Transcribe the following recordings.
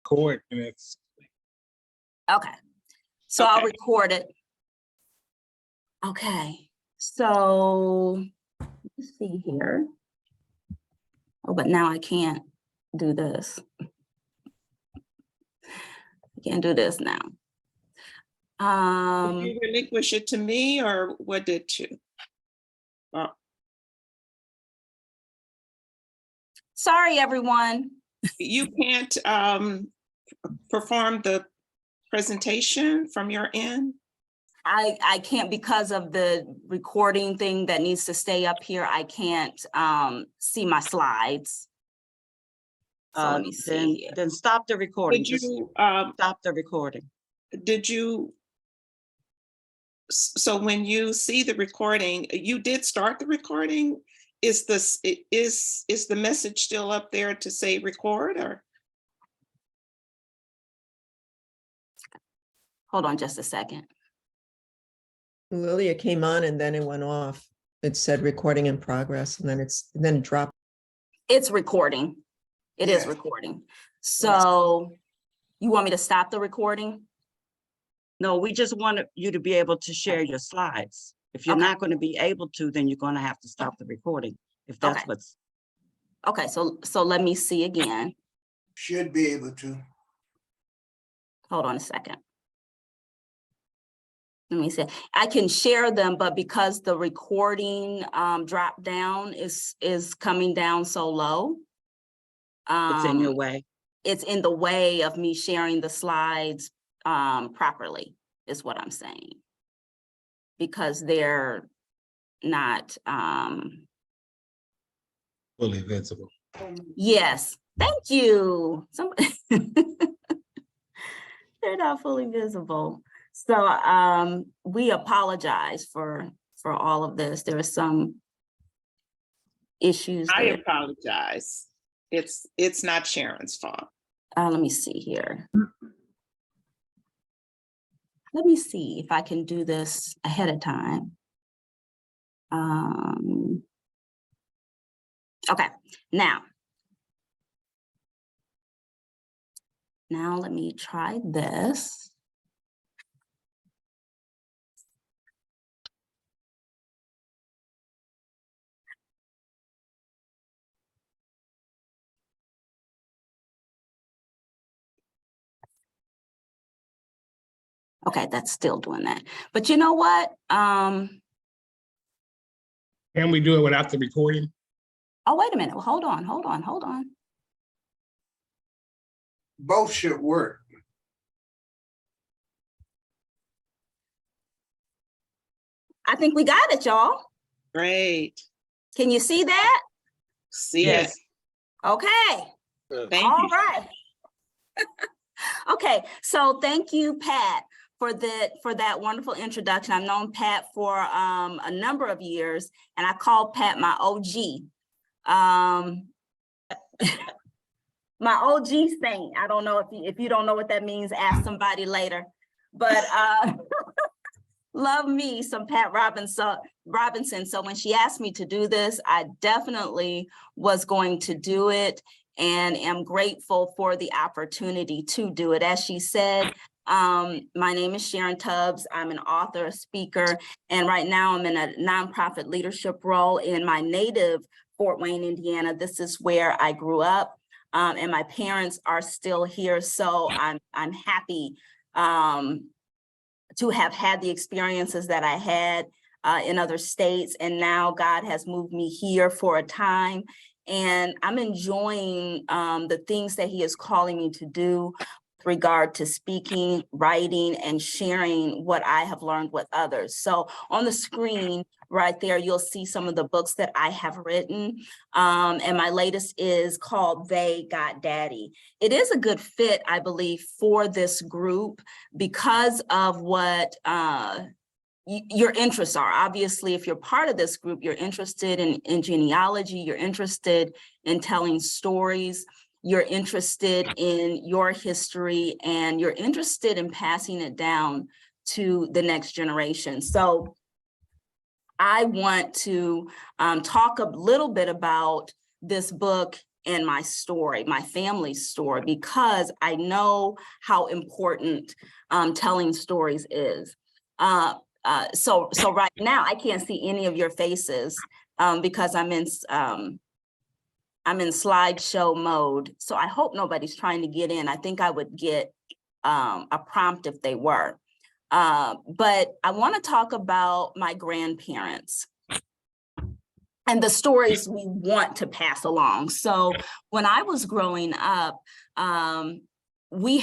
record and it's Okay, so Okay. I'll record it. Okay, so let's see here. Oh, but now I can't do this. I can't do this now. Did you relinquish it to me, or what did you? Sorry, everyone. You can't perform the presentation from your end? I can't, because of the recording thing that needs to stay up here. I can't see my slides. So let me see here. Then stop the recording. Did Just you, stop the recording. so when you see the recording, you did start the recording? Is the message still up there to say record, or? Hold on just a second. Lilia came on and then it went off. It said recording in progress, and then it dropped. It's recording. It is Yeah. recording. So you want me to stop the recording? No, we just want you to be able to share your slides. If you're Okay. not going to be able to, then you're going to have to stop the recording. If that's Okay. what's, Okay, so let me see again. Should be able to. Hold on a second. Let me see. I can share them, but because the recording drop down is coming down so low. it's in your way. It's in the way of me sharing the slides properly, is what I'm saying. Because they're not, fully visible. yes, thank you. They're not fully visible. So we apologize for all of this. There are some issues. I there. apologize. It's not Sharon's fault. Let me see here. Let me see if I can do this ahead of time. Okay, now let me try this. Okay, that's still doing that. But you know what? Can we do it without the recording? Oh, wait a minute. Well, hold on. Both should work. I think we got it, y'all. Great. Can you see that? See Yes. it. Okay. Thank All you. right. Okay, so thank you, Pat, for that wonderful introduction. I've known Pat for a number of years, and I call Pat my OG. My OG saint. I don't know if you don't know what that means, ask somebody later. But love me some Pat Robinson. So when she asked me to do this, I definitely was going to do it, and am grateful for the opportunity to do it. As she said, my name is Sharon Tubbs. I'm an author, a speaker, and right now I'm in a nonprofit leadership role in my native Fort Wayne, Indiana. This is where I grew up, and my parents are still here. So I'm happy to have had the experiences that I had in other states, and now God has moved me here for a time. And I'm enjoying the things that He is calling me to do with regard to speaking, writing, and sharing what I have learned with others. So on the screen right there, you'll see some of the books that I have written. And my latest is called They Got Daddy. It is a good fit, I believe, for this group because of what your interests are. Obviously, if you're part of this group, you're interested in genealogy, you're interested in telling stories, you're interested in your history, and you're interested in passing it down to the next generation. So I want to talk a little bit about this book and my story, my family's story, because I know how important telling stories is. So right now I can't see any of your faces because I'm in slideshow mode. So I hope nobody's trying to get in. I think I would get a prompt if they were. But I want to talk about my grandparents and the stories we want to pass along. So when I was growing up, we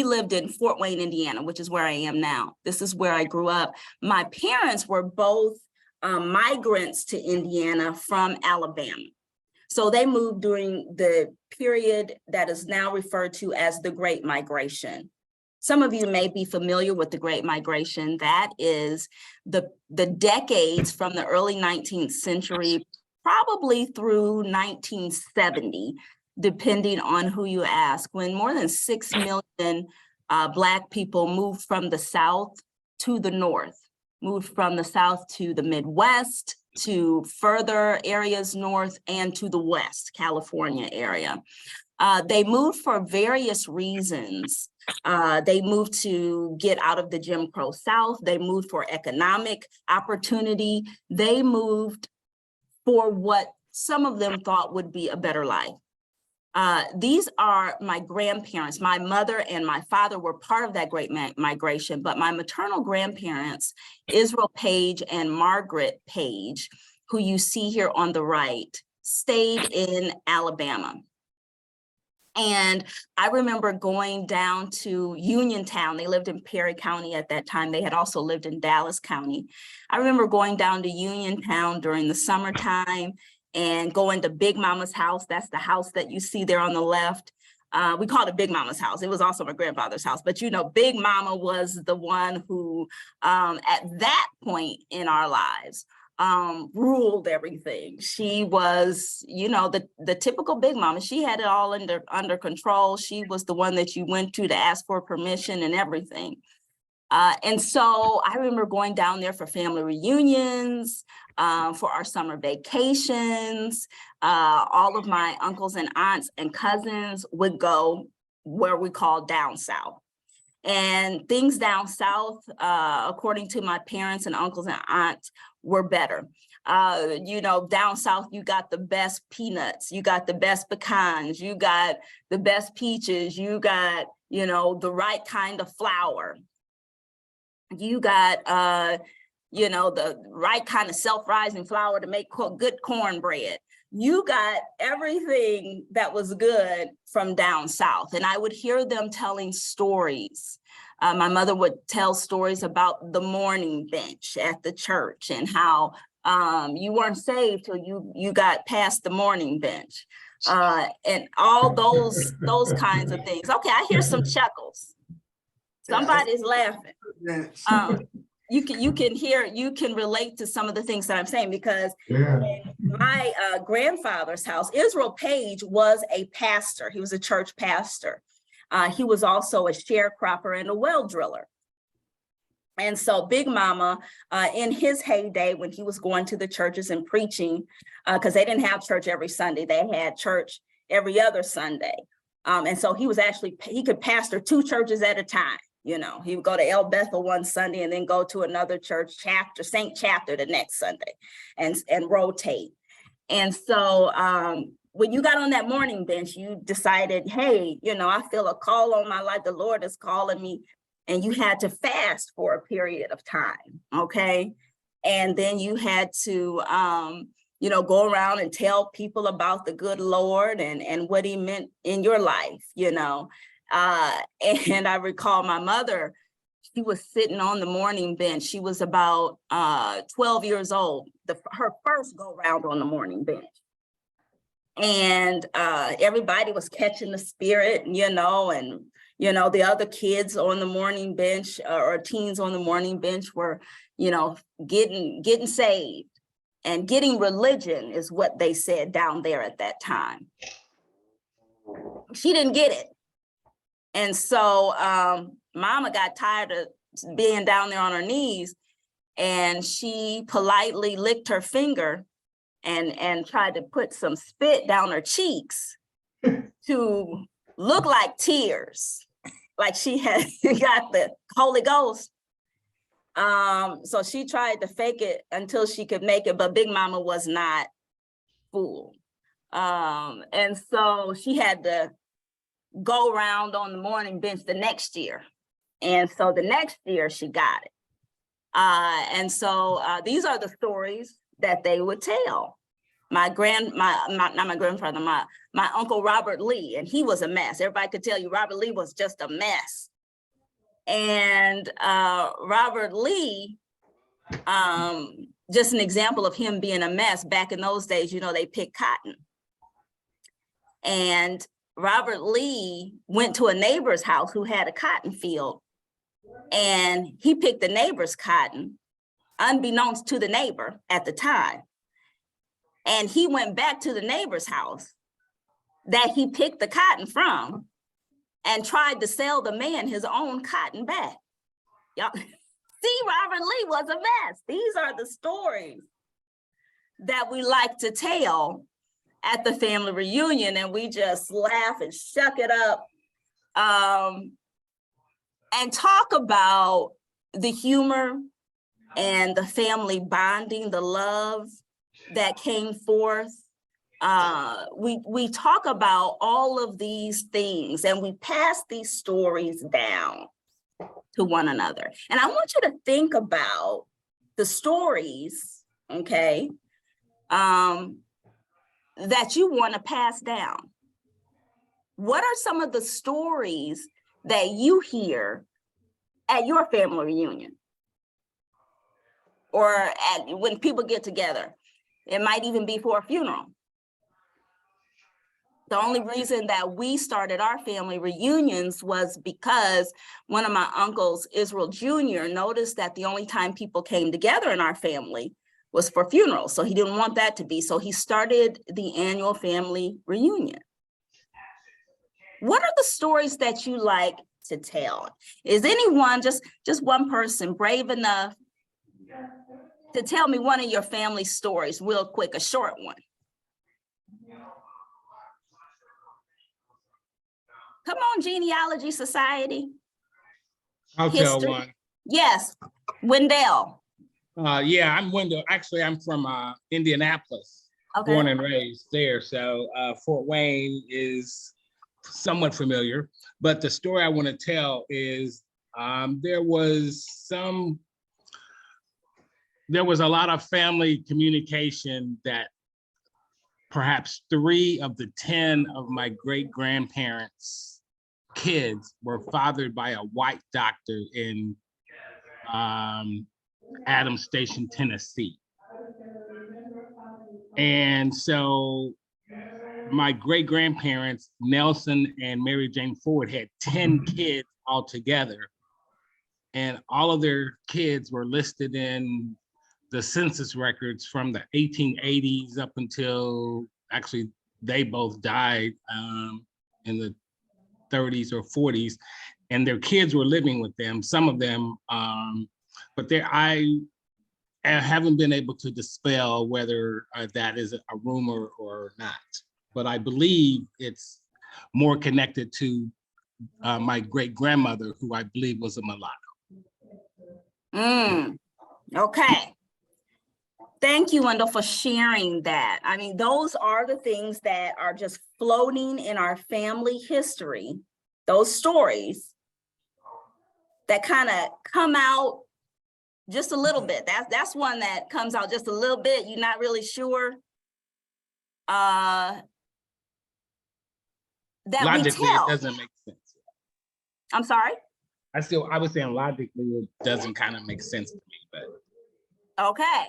lived in Fort Wayne, Indiana, which is where I am now. This is where I grew up. My parents were both migrants to Indiana from Alabama. So they moved during the period that is now referred to as the Great Migration. Some of you may be familiar with the Great Migration. That is the decades from the early 19th century, probably through 1970, depending on who you ask, when more than 6 million Black people moved from the South to the North, moved from the South to the Midwest, to further areas north, and to the West, California area. They moved for various reasons. They moved to get out of the Jim Crow South. They moved for economic opportunity. They moved for what some of them thought would be a better life. These are my grandparents. My mother and my father were part of that Great Migration, but my maternal grandparents, Israel Page and Margaret Page, who you see here on the right, stayed in Alabama. And I remember going down to Uniontown. They lived in Perry County at that time. They had also lived in Dallas County. I remember going down to Uniontown during the summertime and going to Big Mama's house. That's the house that you see there on the left. We called it Big Mama's house. It was also my grandfather's house. But you know, Big Mama was the one who, at that point in our lives, ruled everything. She was, you know, the typical Big Mama. She had it all under control. She was the one that you went to ask for permission and everything. And so I remember going down there for family reunions, for our summer vacations. All of my uncles and aunts and cousins would go where we call down south. And things down south, according to my parents and uncles and aunts, were better. You know, down south, you got the best peanuts, you got the best pecans, you got the best peaches, you got, you know, the right kind of flour. You got, you know, the right kind of self-rising flour to make good cornbread. You got everything that was good from down south. And I would hear them telling stories. My mother would tell stories about the mourning bench at the church and how you weren't saved till you got past the mourning bench. And all those kinds of things. Okay, I hear some chuckles. Somebody's laughing. You can relate to some of the things that I'm saying, because in my grandfather's house, Israel Page was a pastor. He was a church pastor. He was also a sharecropper and a well driller. And so Big Mama, in his heyday, when he was going to the churches and preaching, because they didn't have church every Sunday, they had church every other Sunday. And so he could pastor 2 churches at a time. You know, he would go to El Bethel one Sunday and then go to another church chapter, Saint Chapter, the next Sunday, and rotate. And so when you got on that morning bench, you decided, hey, you know, I feel a call on my life. The Lord is calling me. And you had to fast for a period of time, okay? And then you had to, you know, go around and tell people about the good Lord and what he meant in your life, you know? And I recall my mother, she was sitting on the morning bench. She was about 12 years old, her first go round on the morning bench. And everybody was catching the spirit, you know, and, you know, the other kids on the morning bench or teens on the morning bench were, you know, getting saved, and getting religion is what they said down there at that time. She didn't get it. And so Mama got tired of being down there on her knees, and she politely licked her finger and tried to put some spit down her cheeks to look like tears, like she had got the Holy Ghost. So she tried to fake it until she could make it, but Big Mama was not fooled. And so she had to go around on the morning bench the next year. And so the next year she got it. And so these are the stories that they would tell. My Uncle Robert Lee, and he was a mess. Everybody could tell you Robert Lee was just a mess. And Robert Lee, just an example of him being a mess. Back in those days, you know, they picked cotton. And Robert Lee went to a neighbor's house who had a cotton field, and he picked the neighbor's cotton, unbeknownst to the neighbor at the time. And he went back to the neighbor's house that he picked the cotton from and tried to sell the man his own cotton back. Y'all see, Robert Lee was a mess. These are the stories that we like to tell at the family reunion, and we just laugh and shuck it up and talk about the humor and the family bonding, the love that came forth. We talk about all of these things, and we pass these stories down to one another. And I want you to think about the stories, okay, that you want to pass down. What are some of the stories that you hear at your family reunion or at when people get together? It might even be for a funeral. The only reason that we started our family reunions was because one of my uncles, Israel Jr., noticed that the only time people came together in our family was for funerals. So he didn't want that to be. So he started the annual family reunion. What are the stories that you like to tell? Is anyone, just one person, brave enough to tell me one of your family stories real quick, a short one? Come on, Genealogy Society. I'll tell History. one. Yes, Wendell. Yeah, I'm Wendell. Actually, I'm from Indianapolis, Okay. born and raised there. So Fort Wayne is somewhat familiar. But the story I want to tell is there was a lot of family communication that perhaps 3 of the 10 of my great-grandparents' kids were fathered by a white doctor in Adams Station, Tennessee. And so my great-grandparents, Nelson and Mary Jane Ford, had 10 kids altogether. And all of their kids were listed in the census records from the 1880s up until, actually, they both died in the 30s or 40s, and their kids were living with them, some of them, but I haven't been able to dispel whether that is a rumor or not, but I believe it's more connected to my great-grandmother, who I believe was a mulatto. Okay. Thank you, Wendell, for sharing that. I mean, those are the things that are just floating in our family history, those stories that kind of come out just a little bit. That's one that comes out just a little bit. You're not really sure that Logically, we tell. it doesn't make sense. I'm sorry? I was saying logically, it doesn't kind of make sense to me, but. Okay.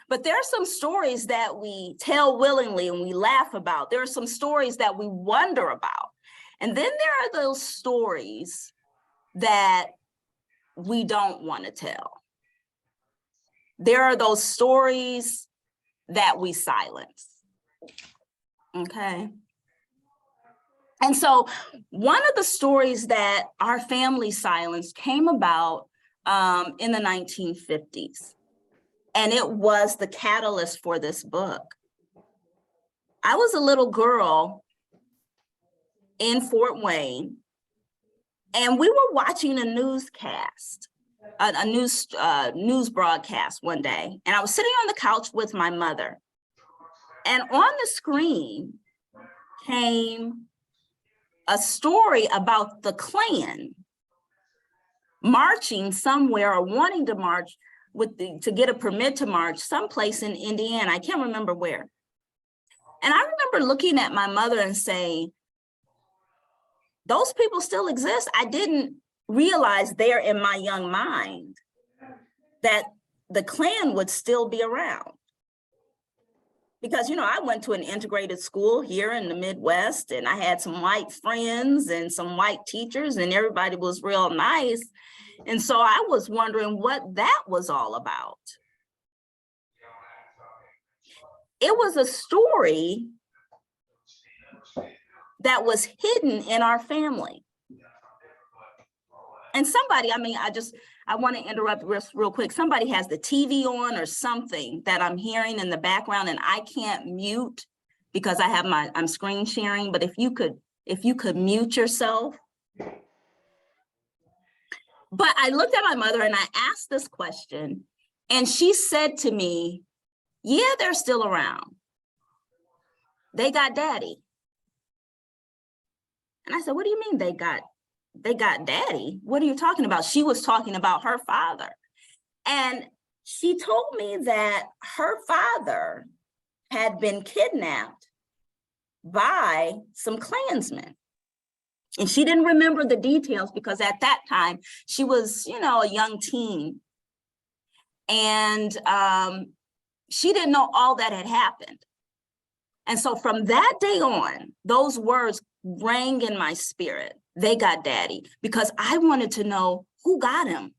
But there are some stories that we tell willingly and we laugh about. There are some stories that we wonder about. And then there are those stories that we don't want to tell. There are those stories that we silence. Okay. And so one of the stories that our family silenced came about in the 1950s. And it was the catalyst for this book. I was a little girl in Fort Wayne, and we were watching a newscast, a news broadcast one day. And I was sitting on the couch with my mother. And on the screen came a story about the Klan marching somewhere or wanting to march to get a permit to march someplace in Indiana. I can't remember where. And I remember looking at my mother and saying, those people still exist. I didn't realize there in my young mind that the Klan would still be around. Because, you know, I went to an integrated school here in the Midwest, and I had some white friends and some white teachers, and everybody was real nice. And so I was wondering what that was all about. It was a story that was hidden in our family. And somebody, I want to interrupt real quick. Somebody has the TV on or something that I'm hearing in the background, and I can't mute because I have I'm screen sharing, but if you could mute yourself. But I looked at my mother and I asked this question, and she said to me, yeah, they're still around. They got daddy. And I said, what do you mean they got daddy? What are you talking about? She was talking about her father. And she told me that her father had been kidnapped by some Klansmen. And she didn't remember the details because at that time she was, you know, a young teen. And she didn't know all that had happened. And so from that day on, those words rang in my spirit. They got daddy, because I wanted to know who got him.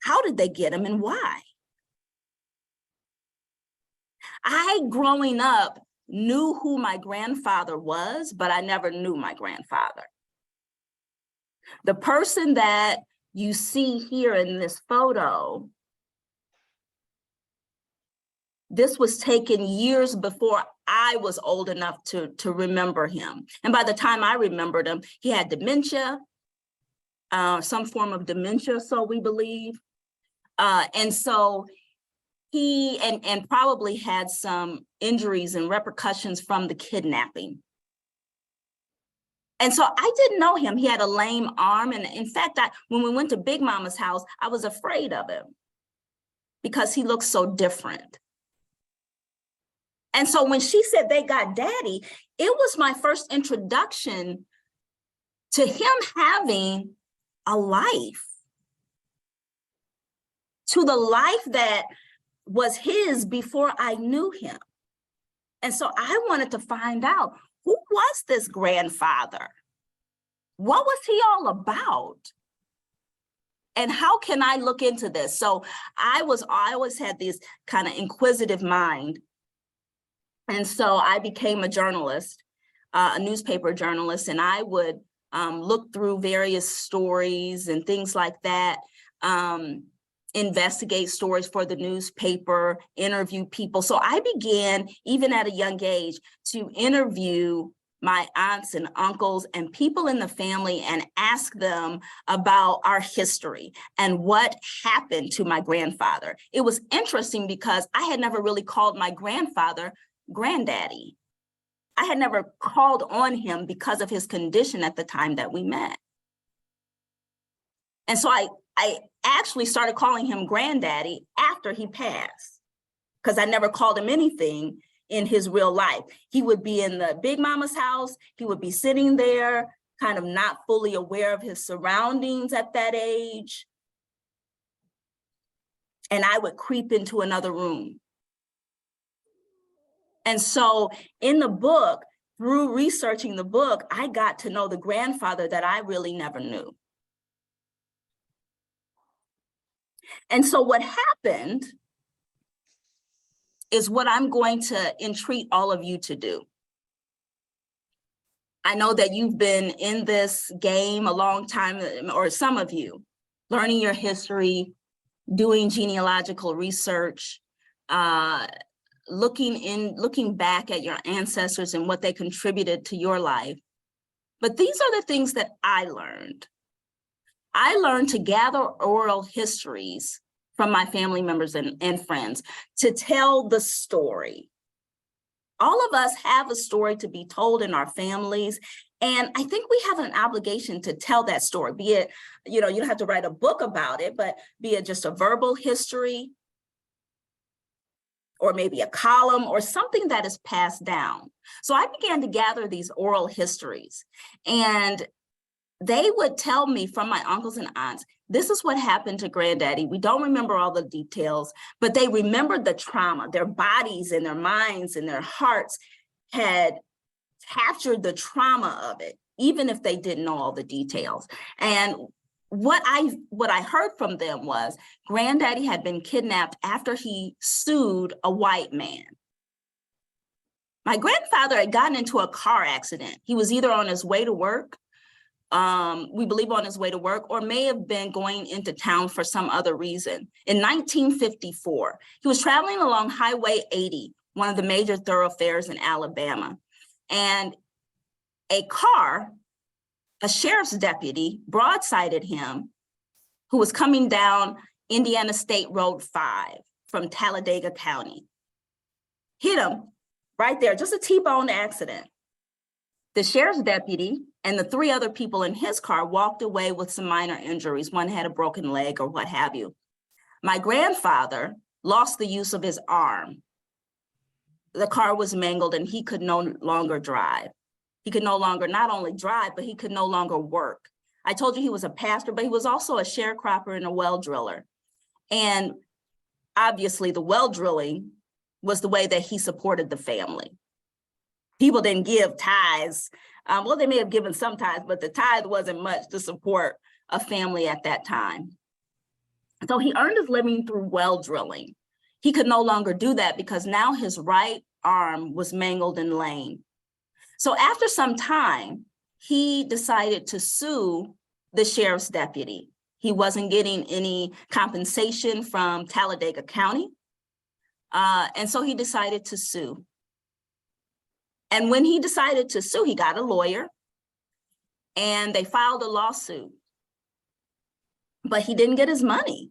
How did they get him and why? I, growing up, knew who my grandfather was, but I never knew my grandfather. The person that you see here in this photo, this was taken years before I was old enough to remember him. And by the time I remembered him, he had dementia, some form of dementia, so we believe. And so he and probably had some injuries and repercussions from the kidnapping. And so I didn't know him. He had a lame arm. And in fact, when we went to Big Mama's house, I was afraid of him because he looked so different. And so when she said they got daddy, it was my first introduction to him having a life, to the life that was his before I knew him. And so I wanted to find out, who was this grandfather? What was he all about? And how can I look into this? So I always had this kind of inquisitive mind. And so I became a journalist, a newspaper journalist, and I would look through various stories and things like that, investigate stories for the newspaper, interview people. So I began, even at a young age, to interview my aunts and uncles and people in the family and ask them about our history and what happened to my grandfather. It was interesting because I had never really called my grandfather granddaddy. I had never called on him because of his condition at the time that we met. And so I actually started calling him granddaddy after he passed, because I never called him anything in his real life. He would be in the Big Mama's house. He would be sitting there, kind of not fully aware of his surroundings at that age. And I would creep into another room. And so in the book, through researching the book, I got to know the grandfather that I really never knew. And so what happened is what I'm going to entreat all of you to do. I know that you've been in this game a long time, or some of you, learning your history, doing genealogical research, looking back at your ancestors and what they contributed to your life. But these are the things that I learned. I learned to gather oral histories from my family members and friends to tell the story. All of us have a story to be told in our families. And I think we have an obligation to tell that story, be it, you don't have to write a book about it, but be it just a verbal history, or maybe a column or something that is passed down. So I began to gather these oral histories, and they would tell me from my uncles and aunts, this is what happened to Granddaddy. We don't remember all the details, but they remembered the trauma. Their bodies and their minds and their hearts had captured the trauma of it, even if they didn't know all the details. And what I heard from them was Granddaddy had been kidnapped after he sued a white man. My grandfather had gotten into a car accident. He was either on his way to work, we believe on his way to work, or may have been going into town for some other reason. In 1954, he was traveling along Highway 80, one of the major thoroughfares in Alabama. And a sheriff's deputy broadsided him, who was coming down Indiana State Road 5 from Talladega County. Hit him right there, just a T-bone accident. The sheriff's deputy and the 3 other people in his car walked away with some minor injuries. One had a broken leg or what have you. My grandfather lost the use of his arm. The car was mangled and he could no longer drive. He could no longer not only drive, but he could no longer work. I told you he was a pastor, but he was also a sharecropper and a well driller. And obviously the well drilling was the way that he supported the family. People didn't give tithes. Well, they may have given some tithes, but the tithe wasn't much to support a family at that time. So he earned his living through well drilling. He could no longer do that because now his right arm was mangled and lame. So after some time, he decided to sue the sheriff's deputy. He wasn't getting any compensation from Talladega County. And so he decided to sue. And when he decided to sue, he got a lawyer and they filed a lawsuit, but he didn't get his money.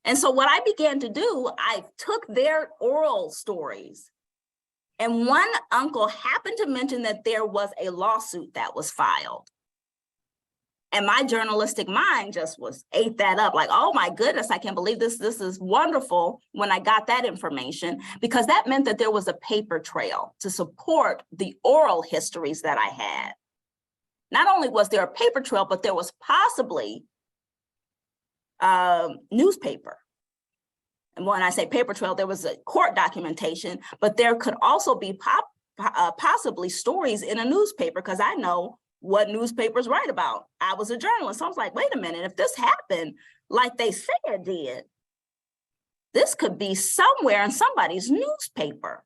And so what I began to do, I took their oral stories, and one uncle happened to mention that there was a lawsuit that was filed. And my journalistic mind just ate that up, like, oh my goodness, I can't believe this. This is wonderful when I got that information, because that meant that there was a paper trail to support the oral histories that I had. Not only was there a paper trail, but there was possibly newspaper. And when I say paper trail, there was a court documentation, but there could also be possibly stories in a newspaper, because I know what newspapers write about. I was a journalist, so I was like, wait a minute, if this happened like they say it did, this could be somewhere in somebody's newspaper.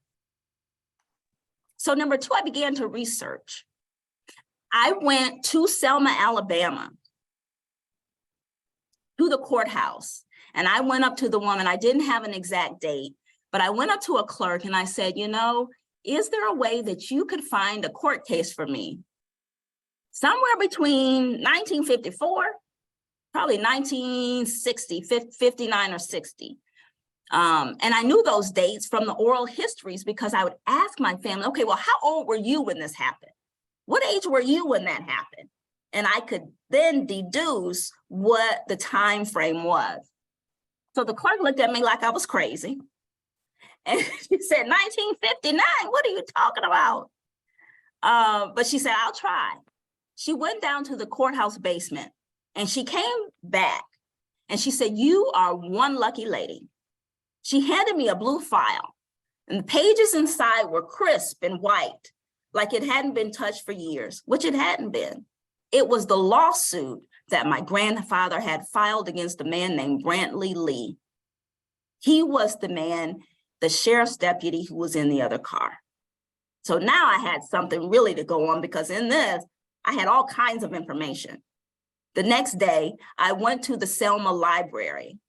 So number 2, I began to research. I went to Selma, Alabama, to the courthouse. And I went up to the woman, I didn't have an exact date, but I went up to a clerk and I said, is there a way that you could find a court case for me? Somewhere between 1954, probably 1960, 59 or 60. And I knew those dates from the oral histories because I would ask my family, okay, well, how old were you when this happened? What age were you when that happened? And I could then deduce what the time frame was. So the clerk looked at me like I was crazy. And she said, 1959, what are you talking about? But she said, I'll try. She went down to the courthouse basement and she came back and she said, you are one lucky lady. She handed me a blue file and the pages inside were crisp and white, like it hadn't been touched for years, which it hadn't been. It was the lawsuit that my grandfather had filed against a man named Brantley Lee. He was the man, the sheriff's deputy who was in the other car. So now I had something really to go on, because in this, I had all kinds of information. The next day, I went to the Selma library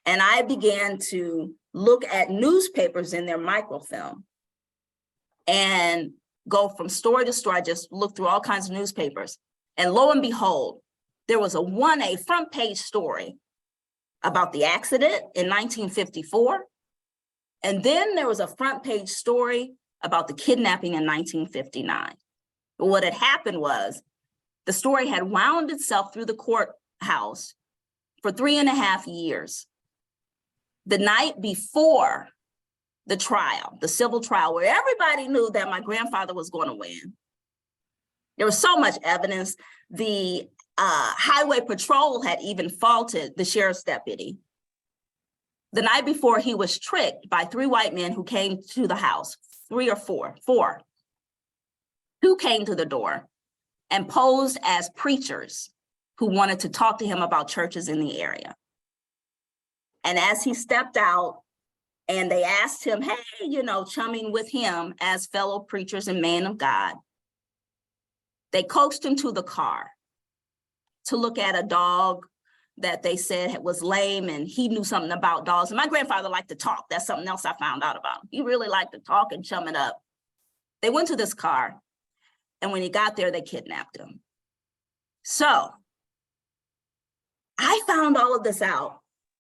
And I began to look at newspapers in their microfilm and go from story to story. I just looked through all kinds of newspapers. And lo and behold, there was a 1A front page story about the accident in 1954. And then there was a front page story about the kidnapping in 1959. But what had happened was the story had wound itself through the courthouse for 3.5 years. The night before the trial, the civil trial, where everybody knew that my grandfather was going to win. There was so much evidence. The highway patrol had even faulted the sheriff's deputy. The night before, he was tricked by 3 white men who came to the house, 3 or 4, who came to the door and posed as preachers who wanted to talk to him about churches in the area. And as he stepped out and they asked him, hey, chumming with him as fellow preachers and man of God, they coaxed him to the car to look at a dog that they said was lame, and he knew something about dogs. And my grandfather liked to talk. That's something else I found out about him. He really liked to talk and chum it up. They went to this car, and when he got there, they kidnapped him. So I found all of this out,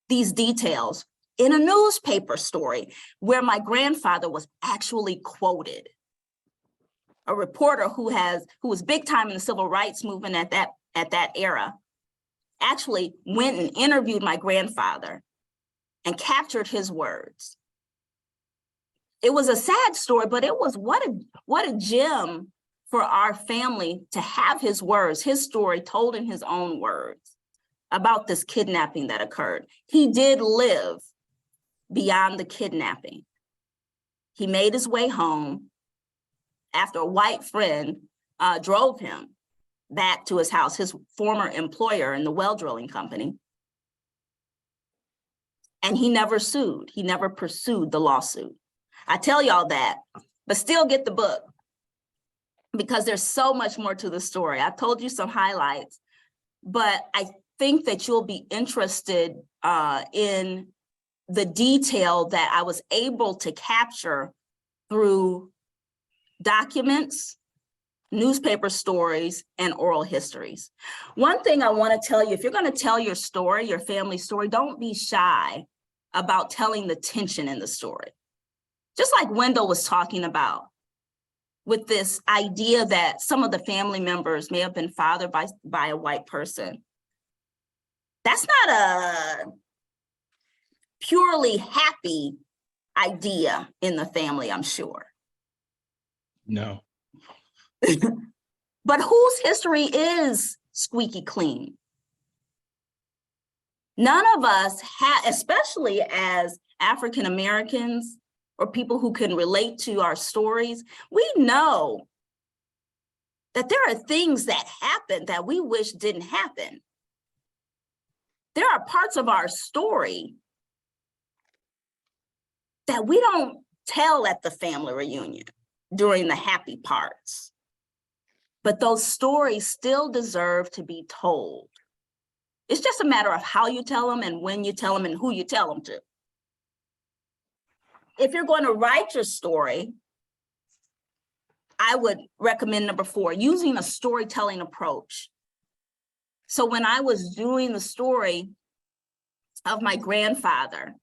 these details, in a newspaper story where my grandfather was actually quoted. A reporter who was big time in the civil rights movement at that era actually went and interviewed my grandfather and captured his words. It was a sad story, but it was what a gem for our family to have his words, his story told in his own words about this kidnapping that occurred. He did live beyond the kidnapping. He made his way home after a white friend drove him back to his house, his former employer in the well drilling company. And he never sued. He never pursued the lawsuit. I tell y'all that, but still get the book because there's so much more to the story. I told you some highlights, but I think that you'll be interested in the detail that I was able to capture through documents, newspaper stories, and oral histories. One thing I want to tell you, if you're going to tell your story, your family story, don't be shy about telling the tension in the story. Just like Wendell was talking about with this idea that some of the family members may have been fathered by a white person. That's not a purely happy idea in the family, I'm sure. No. But whose history is squeaky clean? None of us have, especially as African Americans or people who can relate to our stories, we know that there are things that happen that we wish didn't happen. There are parts of our story that we don't tell at the family reunion during the happy parts. But those stories still deserve to be told. It's just a matter of how you tell them and when you tell them and who you tell them to. If you're going to write your story, I would recommend number 4, using a storytelling approach. So when I was doing the story of my grandfather,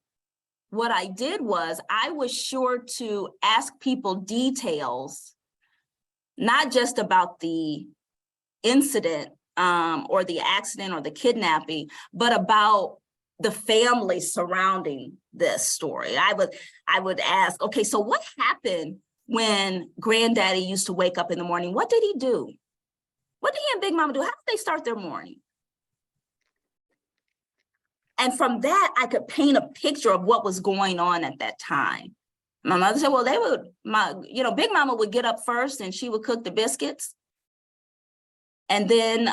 what I did was I was sure to ask people details, not just about the incident or the accident or the kidnapping, but about the family surrounding this story. I would ask, okay, so what happened when Granddaddy used to wake up in the morning? What did he do? What did he and Big Mama do? How did they start their morning? And from that, I could paint a picture of what was going on at that time. My mother said, well, Big Mama would get up first and she would cook the biscuits. And then,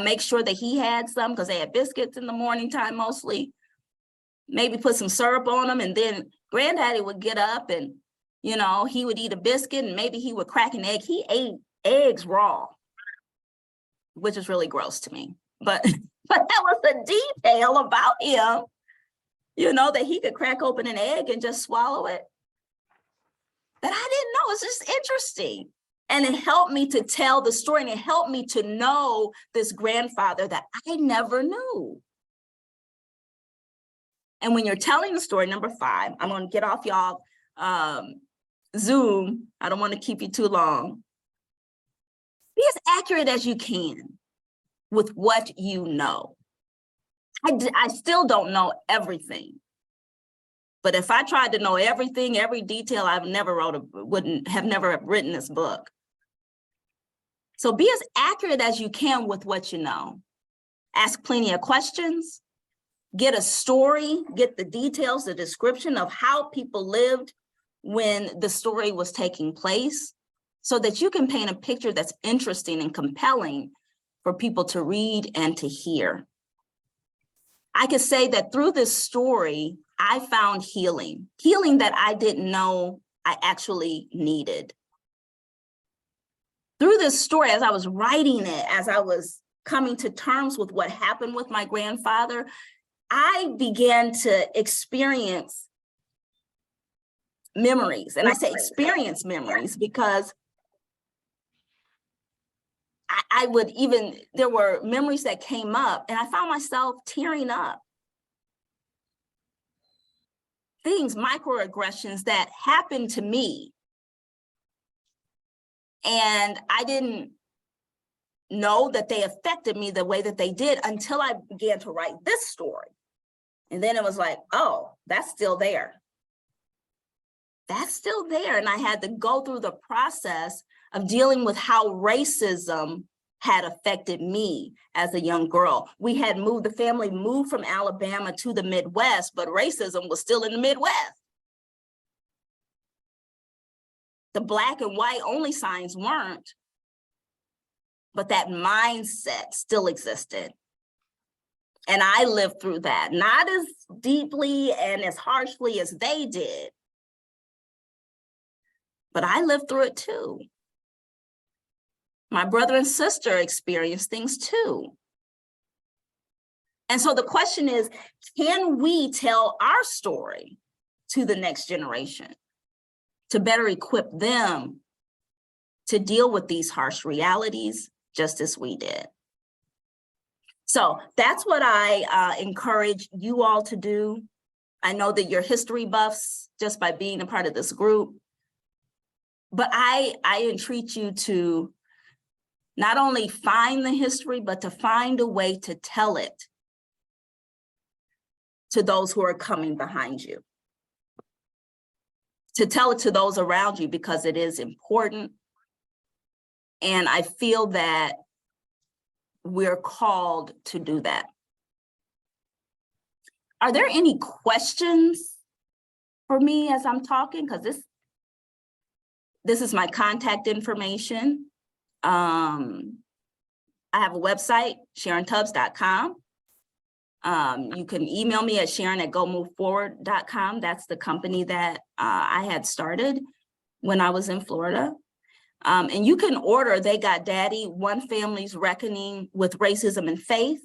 make sure that he had some because they had biscuits in the morning time mostly. Maybe put some syrup on them. And then Granddaddy would get up and, he would eat a biscuit and maybe he would crack an egg. He ate eggs raw, which is really gross to me. But that was the detail about him you know, that he could crack open an egg and just swallow it. That I didn't know. It's just interesting. And it helped me to tell the story, and it helped me to know this grandfather that I never knew. And when you're telling the story, number 5, I'm going to get off y'all Zoom. I don't want to keep you too long. Be as accurate as you can with what you know. I still don't know everything. But if I tried to know everything, every detail, wouldn't have never written this book. So be as accurate as you can with what you know. Ask plenty of questions, get a story, get the details, the description of how people lived when the story was taking place, so that you can paint a picture that's interesting and compelling for people to read and to hear. I could say that through this story, I found healing that I didn't know I actually needed. Through this story, as I was writing it, as I was coming to terms with what happened with my grandfather, I began to experience memories. And I say experience memories because there were memories that came up and I found myself tearing up. Things, microaggressions that happened to me. And I didn't know that they affected me the way that they did until I began to write this story. And then it was like, oh, that's still there. That's still there. And I had to go through the process of dealing with how racism had affected me as a young girl. The family moved from Alabama to the Midwest, but racism was still in the Midwest. The black and white only signs weren't, but that mindset still existed. And I lived through that, not as deeply and as harshly as they did, but I lived through it too. My brother and sister experienced things too. And so the question is, can we tell our story to the next generation to better equip them to deal with these harsh realities just as we did? So that's what I encourage you all to do. I know that you're history buffs just by being a part of this group, but I entreat you to not only find the history, but to find a way to tell it to those who are coming behind you, to tell it to those around you, because it is important. And I feel that we're called to do that. Are there any questions for me as I'm talking? Because this is my contact information. I have a website, SharonTubbs.com. You can email me at Sharon@GoMoveForward.com. That's the company that I had started when I was in Florida. And you can order They Got Daddy, One Family's Reckoning with Racism and Faith.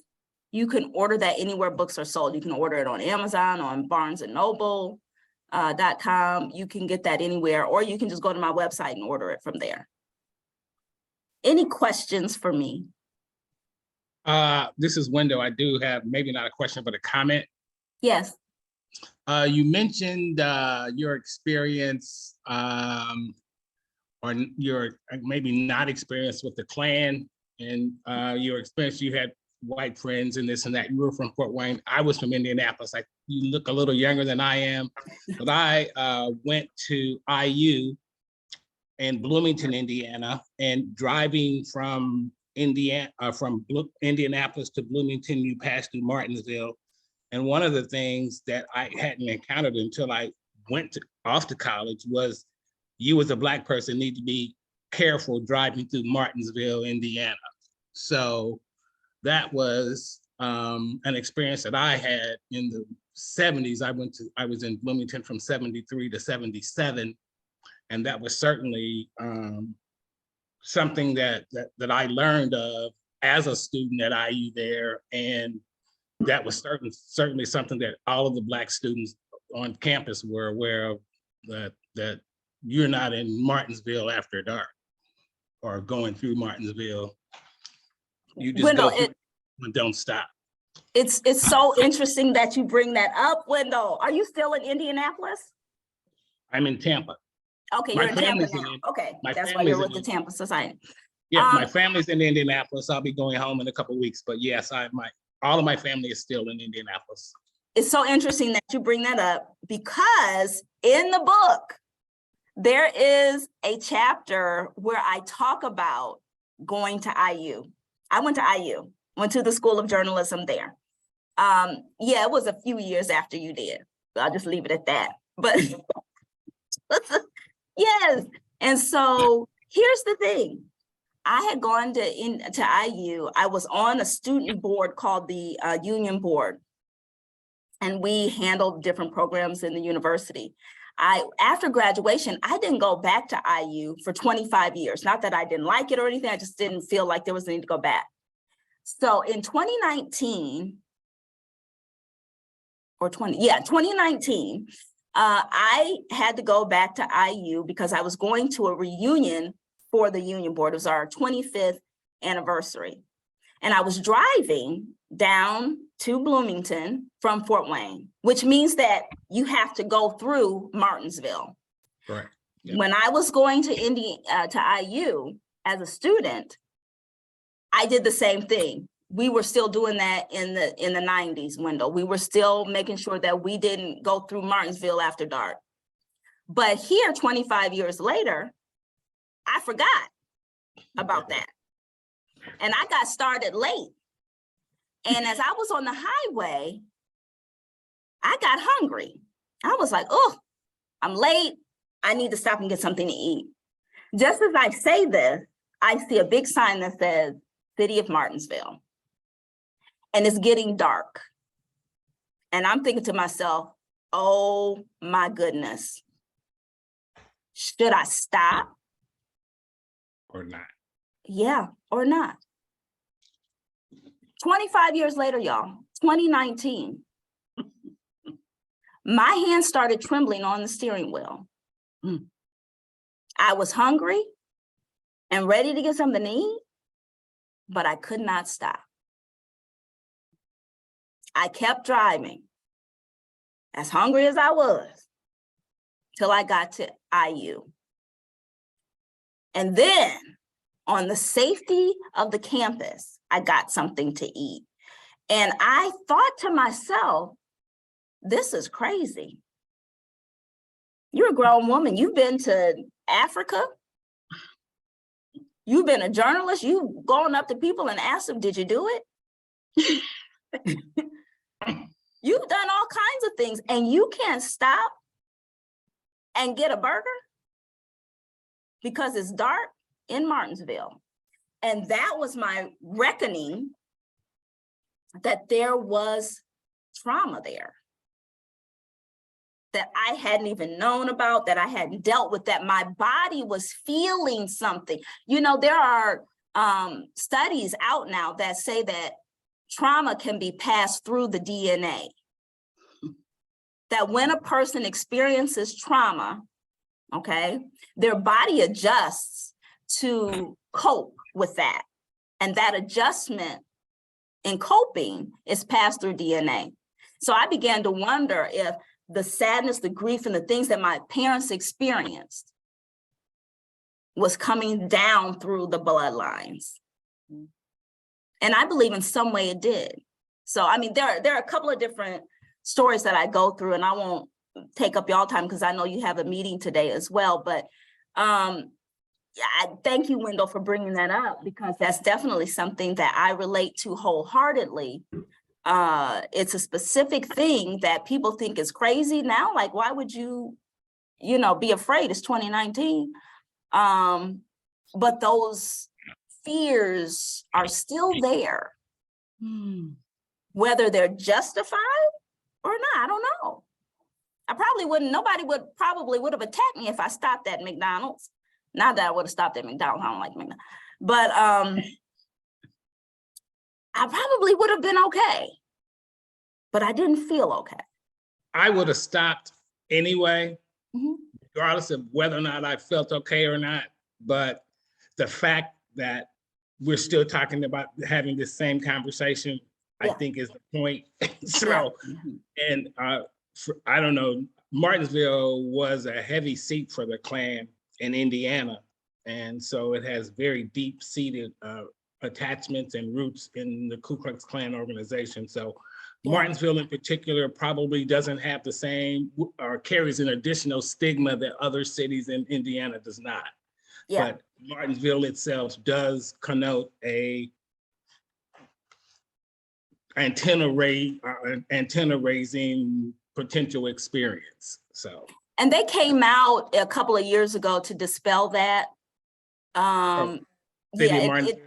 You can order that anywhere books are sold. You can order it on Amazon, on BarnesandNoble.com. You can get that anywhere, or you can just go to my website and order it from there. Any questions for me? This is Wendell. I do have maybe not a question, but a comment. Yes. You mentioned your experience, or your maybe not experience with the Klan, and your experience. You had white friends and this and that. You were from Fort Wayne. I was from Indianapolis. You look a little younger than I am, but I went to IU in Bloomington, Indiana, and driving from Indianapolis to Bloomington, you pass through Martinsville. And one of the things that I hadn't encountered until I went off to college was, you as a Black person need to be careful driving through Martinsville, Indiana. So that was an experience that I had in the 70s. I was in Bloomington from 73 to 77. And that was certainly something that I learned of as a student at IU there. And that was certainly something that all of the Black students on campus were aware of, that you're not in Martinsville after dark or going through Martinsville. You just Wendell, go through and don't stop. it's so interesting that you bring that up, Wendell. Are you still in Indianapolis? I'm in Tampa. Okay, My you're in Tampa family's in now. Okay, my that's why family's you're with in the Tampa Society. Yeah, my Um, family's in Indianapolis. I'll be going home in a couple of weeks, but yes, all of my family is still in Indianapolis. It's so interesting that you bring that up because in the book, there is a chapter where I talk about going to IU. I went to IU, went to the School of Journalism there. Yeah, it was a few years after you did. I'll just leave it at that. But yes, and so here's the thing. I had gone to IU. I was on a student board called the Union Board, and we handled different programs in the university. After graduation, I didn't go back to IU for 25 years. Not that I didn't like it or anything, I just didn't feel like there was a need to go back. So in 2019, 2019, I had to go back to IU because I was going to a reunion for the Union Board. It was our 25th anniversary. And I was driving down to Bloomington from Fort Wayne, which means that you have to go through Martinsville. Correct. Yep. When I was going to IU as a student, I did the same thing. We were still doing that in the 90s, Wendell. We were still making sure that we didn't go through Martinsville after dark. But here, 25 years later, I forgot about that. And I got started late. And as I was on the highway, I got hungry. I was like, oh, I'm late. I need to stop and get something to eat. Just as I say this, I see a big sign that says City of Martinsville. And it's getting dark. And I'm thinking to myself, oh my goodness. Should I stop? Or not. Yeah, or not. 25 years later, y'all, 2019, my hands started trembling on the steering wheel. I was hungry and ready to get something to eat, but I could not stop. I kept driving, as hungry as I was, till I got to IU. And then, on the safety of the campus, I got something to eat. And I thought to myself, this is crazy. You're a grown woman. You've been to Africa. You've been a journalist. You've gone up to people and asked them, did you do it? You've done all kinds of things and you can't stop and get a burger because it's dark in Martinsville. And that was my reckoning that there was trauma there that I hadn't even known about, that I hadn't dealt with, that my body was feeling something. You know, there are studies out now that say that trauma can be passed through the DNA. That when a person experiences trauma, okay, their body adjusts to cope with that. And that adjustment in coping is passed through DNA. So I began to wonder if the sadness, the grief, and the things that my parents experienced was coming down through the bloodlines. And I believe in some way it did. So, I mean, there are a couple of different stories that I go through, and I won't take up y'all time because I know you have a meeting today as well. But I thank you, Wendell, for bringing that up, because that's definitely something that I relate to wholeheartedly. It's a specific thing that people think is crazy now. Like, why would you, be afraid? It's 2019. But those fears are still there. Whether they're justified or not, I don't know. Nobody would have attacked me if I stopped at McDonald's. Not that I would have stopped at McDonald's, I don't like McDonald's. But I probably would have been okay. but I didn't feel okay. I would have stopped anyway, Mhm. regardless of whether or not I felt okay or not. But the fact that we're still talking about having this same conversation, I Yeah. think is the point. So, Yeah. Mhm. and I don't know, Martinsville was a heavy seat for the Klan in Indiana. And so it has very deep seated attachments and roots in the Ku Klux Klan organization. So Yeah. Martinsville in particular probably doesn't have the same or carries an additional stigma that other cities in Indiana does not. Yeah. But Martinsville itself does connote a antenna raising potential experience. So. And they came out a couple of years ago to dispel that. City of Yeah, Martinsville.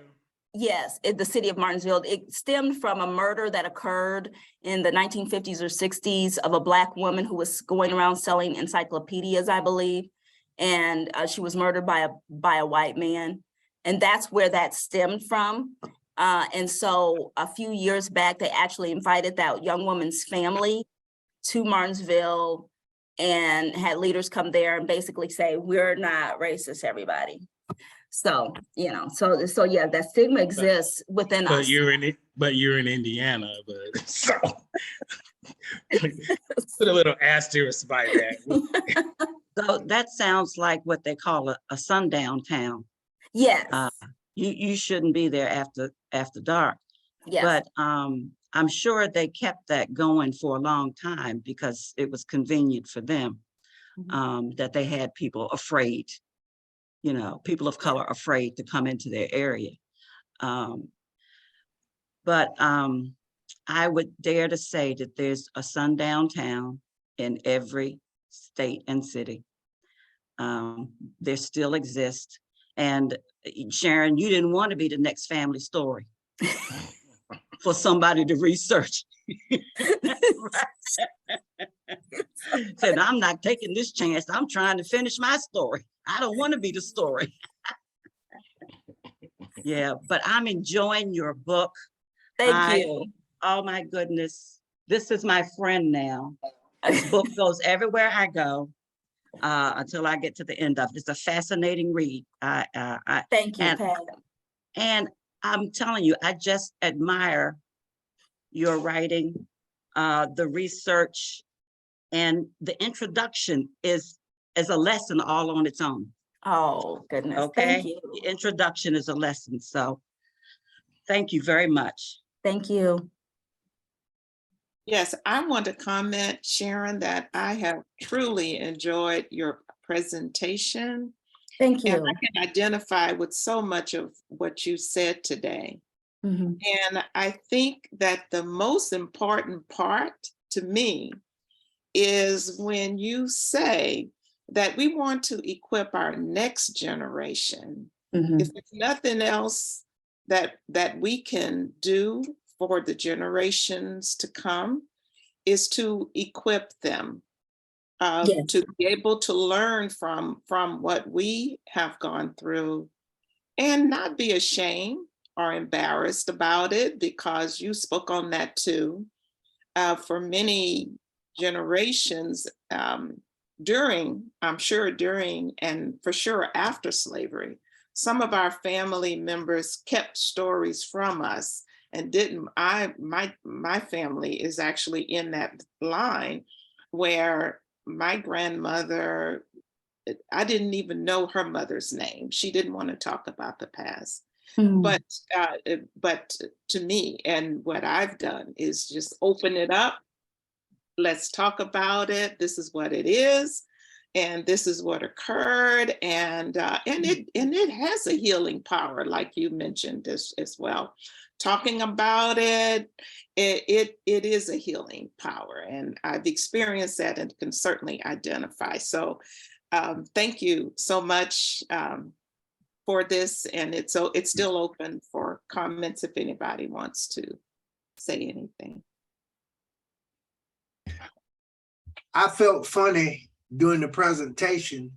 yes, the city of Martinsville. It stemmed from a murder that occurred in the 1950s or 60s of a Black woman who was going around selling encyclopedias, I believe. And she was murdered by a white man. And that's where that stemmed from. And so a few years back, they actually invited that young woman's family to Martinsville and had leaders come there and basically say, we're not racist, everybody. So, you know, so yeah, that stigma exists within us. But you're in Indiana, but so put a little asterisk by that. So that sounds like what they call a sundown town. Yes, You shouldn't be there after dark. yes. But I'm sure they kept that going for a long time because it was convenient for them, that they had people afraid, you know, people of color afraid to come into their area. But I would dare to say that there's a sundown town in every state and city. There still exist. And Sharon, you didn't want to be the next family story for somebody to research. Said, I'm not taking this chance. I'm trying to finish my story. I don't want to be the story. Yeah, but I'm enjoying your book. Thank you. Oh my goodness. This is my friend now. This book goes everywhere I go until I get to the end of it. It's a fascinating read. Thank you, Pat. And I'm telling you, I just admire your writing, the research, and the introduction is a lesson all on its own. Oh, goodness. Okay. Thank you. The introduction is a lesson. So thank you very much. Thank you. Yes, I want to comment, Sharon, that I have truly enjoyed your presentation. Thank you. And I can identify with so much of what you said today. Mhm. And I think that the most important part to me is when you say that we want to equip our next generation. Mhm. If there's nothing else that we can do for the generations to come, is to equip them Yes. to be able to learn from what we have gone through and not be ashamed or embarrassed about it, because you spoke on that too. For many generations, I'm sure during and for sure after slavery, some of our family members kept stories from us and didn't. My family is actually in that line where my grandmother, I didn't even know her mother's name. She didn't want to talk about the past. Mhm. But to me, and what I've done is just open it up. Let's talk about it. This is what it is, and this is what occurred, and it has a healing power, like you mentioned as well. Talking about it is a healing power, and I've experienced that and can certainly identify. So thank you so much for this, and it's still open for comments if anybody wants to say anything. I felt funny during the presentation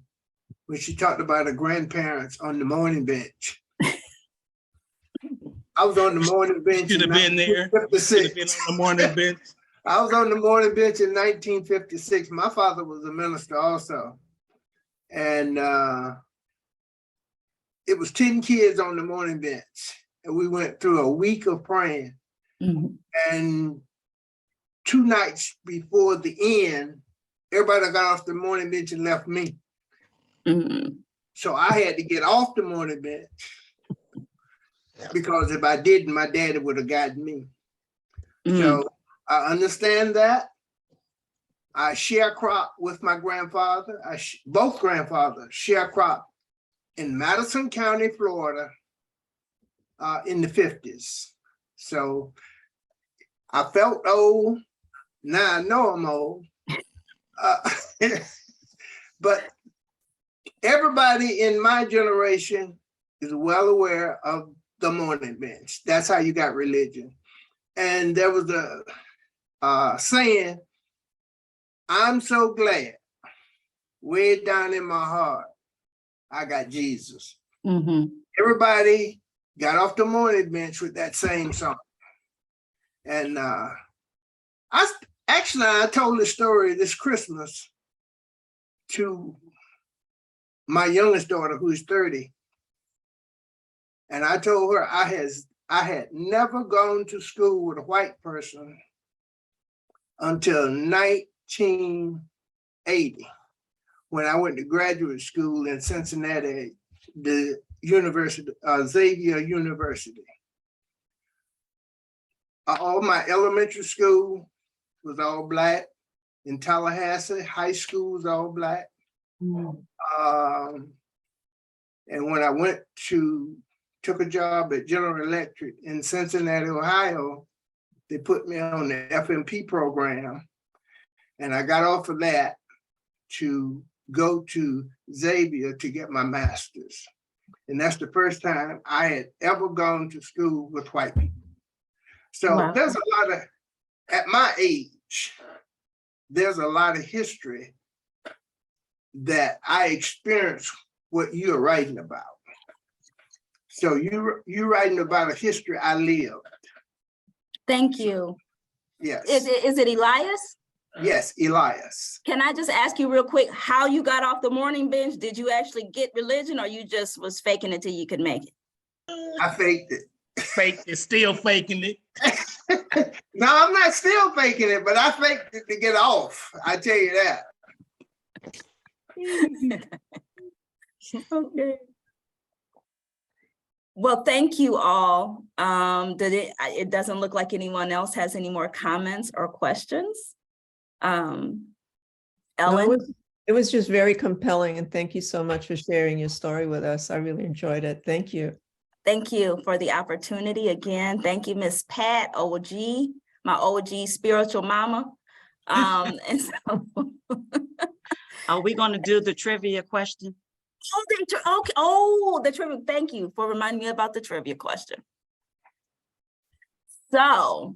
when she talked about her grandparents on the morning bench. I was on the morning bench. Should have in been there. Should have been 1956. on the morning bench. I was on the morning bench in 1956. My father was a minister also. And it was 10 kids on the morning bench. And we went through a week of praying. Mhm. And 2 nights before the end, everybody got off the morning bench and left me. Mhm. So I had to get off the morning bench because if I didn't, my daddy would have gotten me. So I understand that. I share crop with my grandfather. Both grandfathers share crop in Madison County, Florida, in the 50s. So I felt old. Now I know I'm old. But everybody in my generation is well aware of the morning bench. That's how you got religion. And there was a saying, I'm so glad way down in my heart, I got Jesus. Everybody got off the morning bench with that same song. And I told the story this Christmas to my youngest daughter, who's 30. And I told her I had never gone to school with a white person until 1980, when I went to graduate school in Cincinnati, the university, Xavier University. All my elementary school was all Black. In Tallahassee, high school was all Black. And when I took a job at General Electric in Cincinnati, Ohio, they put me on the FMP program. And I got off of that to go to Xavier to get my master's. And that's the first time I had ever gone to school with white people. So there's a lot of, at my age, there's a lot of history that I experienced what you're writing about. So you're writing about a history I lived. Thank you. Yes. Is it Elias? Yes, Elias. Can I just ask you real quick how you got off the morning bench? Did you actually get religion, or you just was faking it till you could make it? I faked it. Fake is still faking it. No, I'm not still faking it, but I faked it to get off. I tell you that. Okay. Well, thank you all. It doesn't look like anyone else has any more comments or questions. Ellen? No, it was just very compelling, and thank you so much for sharing your story with us. I really enjoyed it. Thank you. Thank you for the opportunity again. Thank you, Miss Pat, OG, my OG spiritual mama. And so Are we going to do the trivia question? the trivia. Thank you for reminding me about the trivia question. So,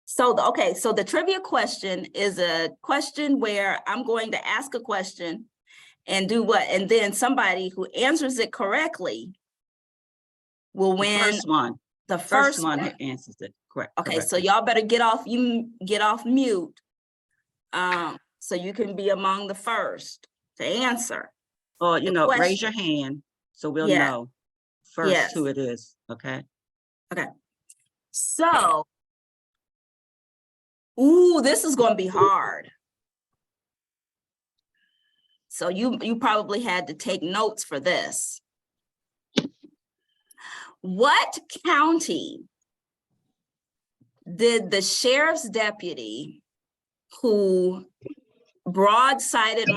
so the trivia question is a question where I'm going to ask a question and do what? And then somebody who answers it correctly will win. The first one who answers it correct. Okay, so y'all better get off mute. So you can be among the first to answer. Or, question. raise your hand so we'll know first who it is, okay? Okay. So, this is going to be hard. So you probably had to take notes for this. What county did the sheriff's deputy who broadsided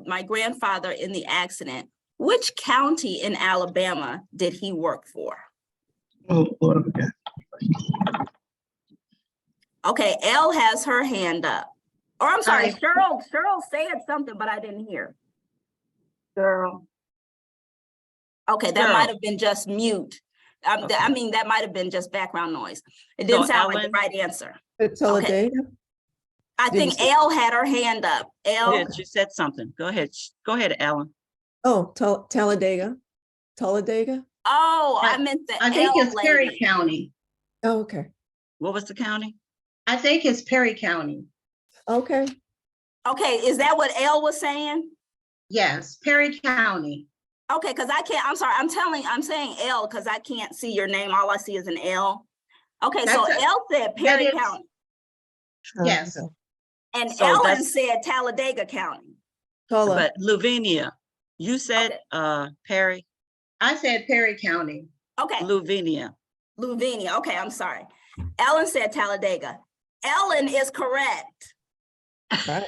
my grandfather in the accident, which county in Alabama did he work for? Oh, Lord, okay. Okay, Elle has her hand up. Or I'm sorry, Cheryl said something, but I didn't hear. Girl. Okay, that might have been just mute. I mean, that might have been just background noise. It didn't sound like the right answer. Talladega? Okay. I think Elle had her hand up. Elle? Yeah, she said something. Go ahead. Go ahead, Ellen. Oh, Talladega? Talladega? Oh, I meant the I think Elle it's Perry lady. County. Oh, okay. What was the county? I think it's Perry County. Okay, Okay, is that what L was saying? Yes, Perry County. Okay, because I can't, I'm sorry, I'm saying L because I can't see your name. All I see is an L. Okay, so That's L said Perry is- County Yes. okay. and So Ellen that's- said Talladega County. Tola, But Lavinia, you said, Perry, I said Perry County. Okay, Lavinia. Luvenia. Okay, I'm sorry. Ellen said Talladega. Ellen is correct. right.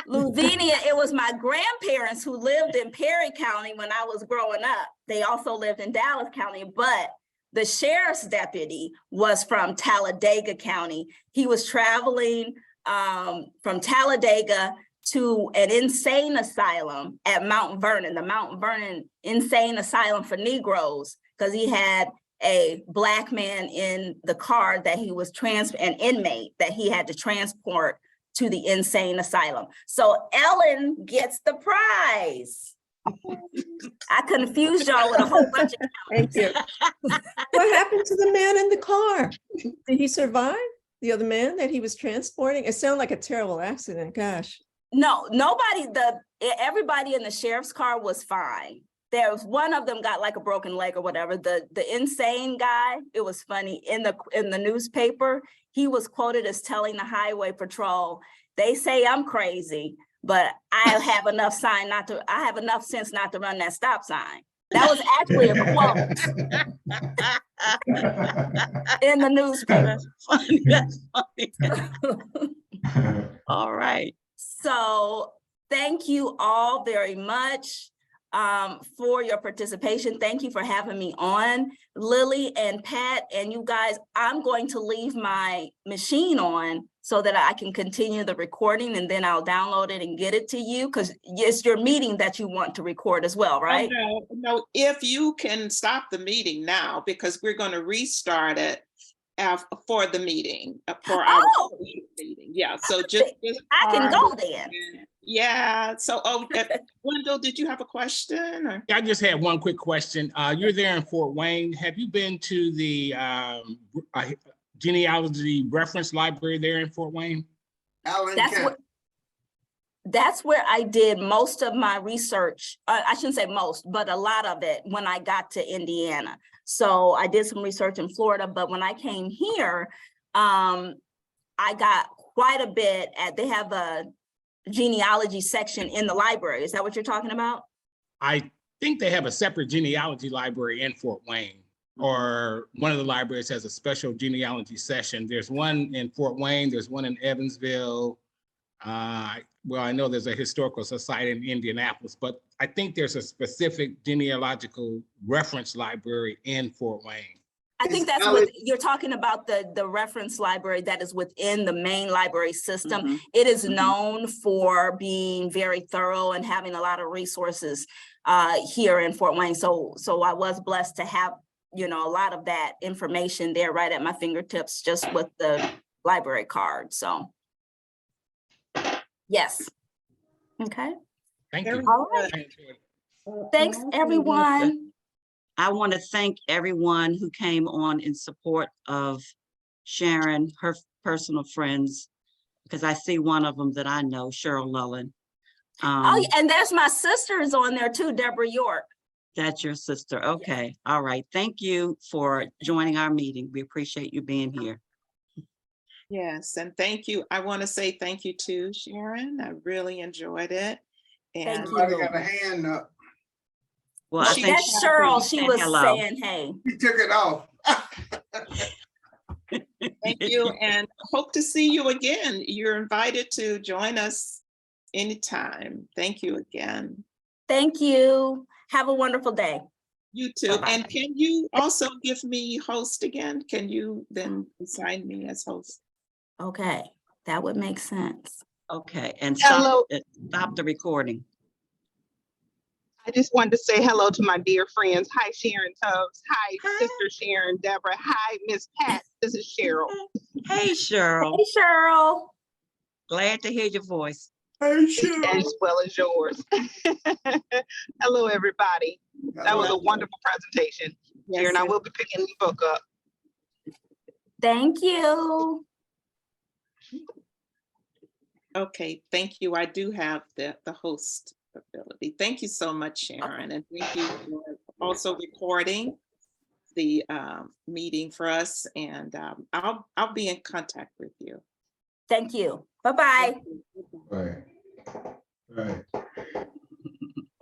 Luvenia, it was my grandparents who lived in Perry County when I was growing up. They also lived in Dallas County, but the sheriff's deputy was from Talladega County. He was traveling from Talladega to an insane asylum at Mount Vernon, the Mount Vernon Insane Asylum for Negroes, because he had a Black man in the car that he was an inmate that he had to transport to the insane asylum. So Ellen gets the prize. I confused y'all with a whole bunch of. Thank you. What happened to the man in the car? Did he survive? The other man that he was transporting? It sounded like a terrible accident, gosh. No, nobody, everybody in the sheriff's car was fine. There was one of them got like a broken leg or whatever. The insane guy, it was funny, in the newspaper, he was quoted as telling the highway patrol, they say I'm crazy, but I have enough sense not to run that stop sign. That was actually a quote in the newspaper. That's funny. That's funny. All right. So thank you all very much for your participation. Thank you for having me on. Lily and Pat and you guys, I'm going to leave my machine on so that I can continue the recording, and then I'll download it and get it to you, because it's your meeting that you want to record as well, right? Oh, no, if you can stop the meeting now, because we're going to restart it for the meeting, for our meeting. Yeah, so just I can go then. Yeah, so Wendell, did you have a question? Or? I just had one quick question. You're there in Fort Wayne. Have you been to the genealogy reference library there in Fort Wayne? That's where I did most of my research. I shouldn't say most, but a lot of it when I got to Indiana. So I did some research in Florida, but when I came here, I got quite a bit they have a genealogy section in the library. Is that what you're talking about? I think they have a separate genealogy library in Fort Wayne, or one of the libraries has a special genealogy session. There's one in Fort Wayne, there's one in Evansville. Well, I know there's a historical society in Indianapolis, but I think there's a specific genealogical reference library in Fort Wayne. I think that's what you're talking about, the reference library that is within the main library system. Mm-hmm. It is known for being very thorough and having a lot of resources here in Fort Wayne. So I was blessed to have, a lot of that information there right at my fingertips, just with the library card. So yes. Okay. Thank you. All right. Thanks, everyone. I want to thank everyone who came on in support of Sharon, her personal friends, because I see one of them that I know, Cheryl Lullen. And there's my sisters on there too, Deborah York. That's your sister. Okay. All right. Thank you for joining our meeting. We appreciate you being here. Yes, and thank you. I want to say thank you to Sharon. I really enjoyed it. And Thank you. Somebody got a hand up. Well, I think That's Cheryl. She was hello. saying, hey. He took it off. Thank you, and hope to see you again. You're invited to join us anytime. Thank you again. Thank you. Have a wonderful day. You too. Bye-bye. And can you also give me host again? Can you then assign me as host? Okay, that would make sense. Okay. And Hello. stop the recording. I just wanted to say hello to my dear friends. Hi, Sharon Tubbs. Hi, Sister Sharon, Deborah. Hi, Miss Pat. This is Cheryl. Hey, Cheryl. Hey, Cheryl. Glad to hear your voice. Hey, sure. As well as yours. Hello, everybody. That was a wonderful presentation. Yes, Sharon, I will be picking the book up. Thank you. Okay, thank you. I do have the host ability. Thank you so much, Sharon, and thank you for also recording the meeting for us. And I'll be in contact with you. Thank you. Bye-bye. Right. Right.